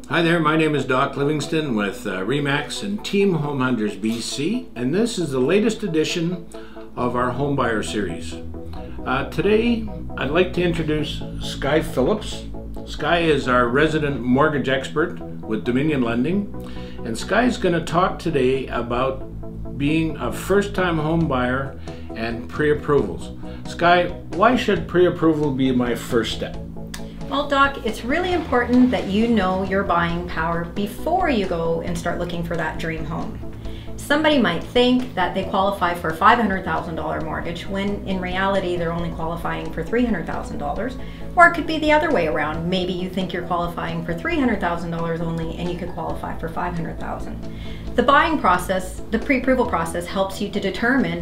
Hi there, my name is Doc Livingston with RE/MAX and Team Home Hunters BC, and this is the latest edition of our Homebuyer series. Today I'd like to introduce Skye Phillips. Skye is our resident mortgage expert with Dominion Lending, and Skye is going to talk today about being a first-time home buyer and pre-approvals. Skye, why should pre-approval be my first step? Well, Doc, it's really important that you know your buying power before you go and start looking for that dream home. Somebody might think that they qualify for a $500,000 mortgage when in reality they're only qualifying for $300,000, or it could be the other way around. Maybe you think you're qualifying for $300,000 only and you could qualify for $500,000. The buying process, the pre-approval process, helps you to determine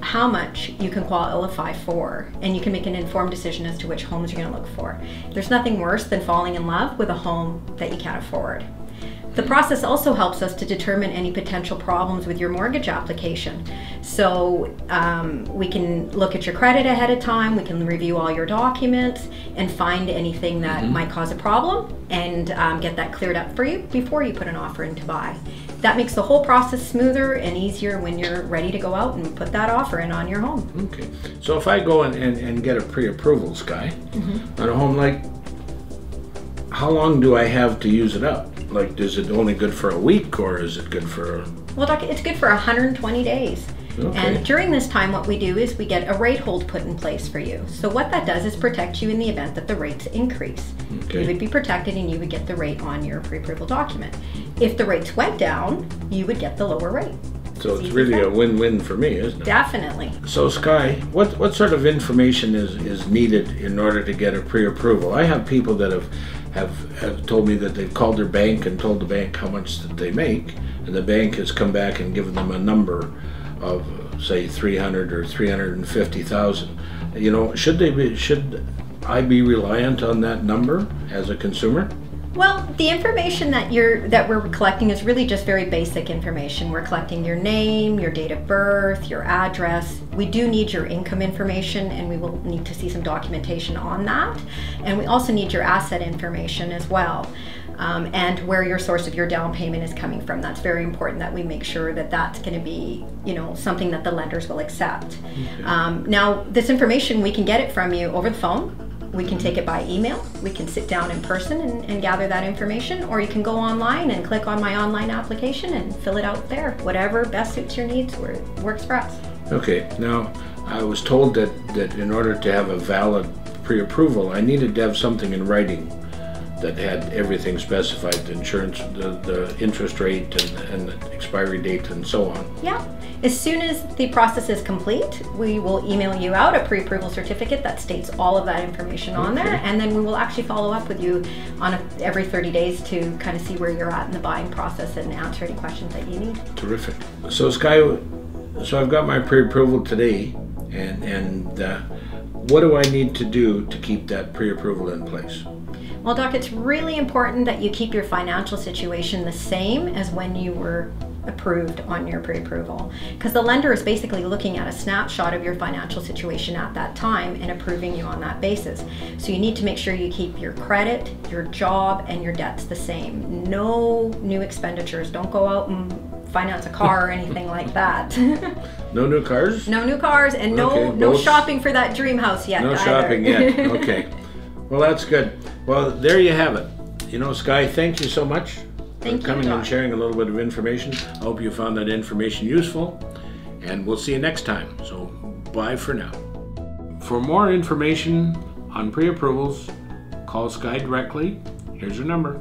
how much you can qualify for, and you can make an informed decision as to which homes you're going to look for. There's nothing worse than falling in love with a home that you can't afford. The process also helps us to determine any potential problems with your mortgage application. So we can look at your credit ahead of time, we can review all your documents and find anything that might cause a problem and get that cleared up for you before you put an offer in to buy. That makes the whole process smoother and easier when you're ready to go out and put that offer in on your home. Okay, so if I go and get a pre-approval, Skye, on a home, like, how long do I have to use it up? Like, is it only good for a week, or is it good for Well, Doc, it's good for 120 days. Okay. And during this time, what we do is we get a rate hold put in place for you. So what that does is protect you in the event that the rates increase. Okay. You would be protected and you would get the rate on your pre-approval document. If the rates went down, you would get the lower rate. So it's really a win-win for me, isn't it? Definitely. So Skye, what sort of information is needed in order to get a pre-approval? I have people that have told me that they've called their bank and told the bank how much that they make, and the bank has come back and given them a number of, say, 300 or 350,000. You know, should I be reliant on that number as a consumer? Well, the information that we're collecting is really just very basic information. We're collecting your name, your date of birth, your address. We do need your income information, and we will need to see some documentation on that. And we also need your asset information as well, and where your source of your down payment is coming from. That's very important that we make sure that that's going to be, you know, something that the lenders will accept. Okay. Now, this information, we can get it from you over the phone. We can take it by email, we can sit down in person and gather that information, or you can go online and click on my online application and fill it out there. Whatever best suits your needs works for us. Okay, now I was told that in order to have a valid pre-approval, I needed to have something in writing that had everything specified, the insurance, the interest rate, and the expiry date, and so on. Yeah. As soon as the process is complete, we will email you out a pre-approval certificate that states all of that information on there, and then we will actually follow up with you on every 30 days to kind of see where you're at in the buying process and answer any questions that you need. Terrific. So Skye, so I've got my pre-approval today, and what do I need to do to keep that pre-approval in place? Well, Doc, it's really important that you keep your financial situation the same as when you were approved on your pre-approval, because the lender is basically looking at a snapshot of your financial situation at that time and approving you on that basis. So you need to make sure you keep your credit, your job, and your debts the same. No new expenditures. Don't go out and finance a car or anything like that. No new cars? No new cars, and no shopping for that dream house yet. No shopping yet. Okay. Well, that's good. Well, there you have it. You know, Skye, thank you so much for coming and sharing a little bit of information. I hope you found that information useful, and we'll see you next time. So, bye for now. For more information on pre-approvals, call Skye directly. Here's her number.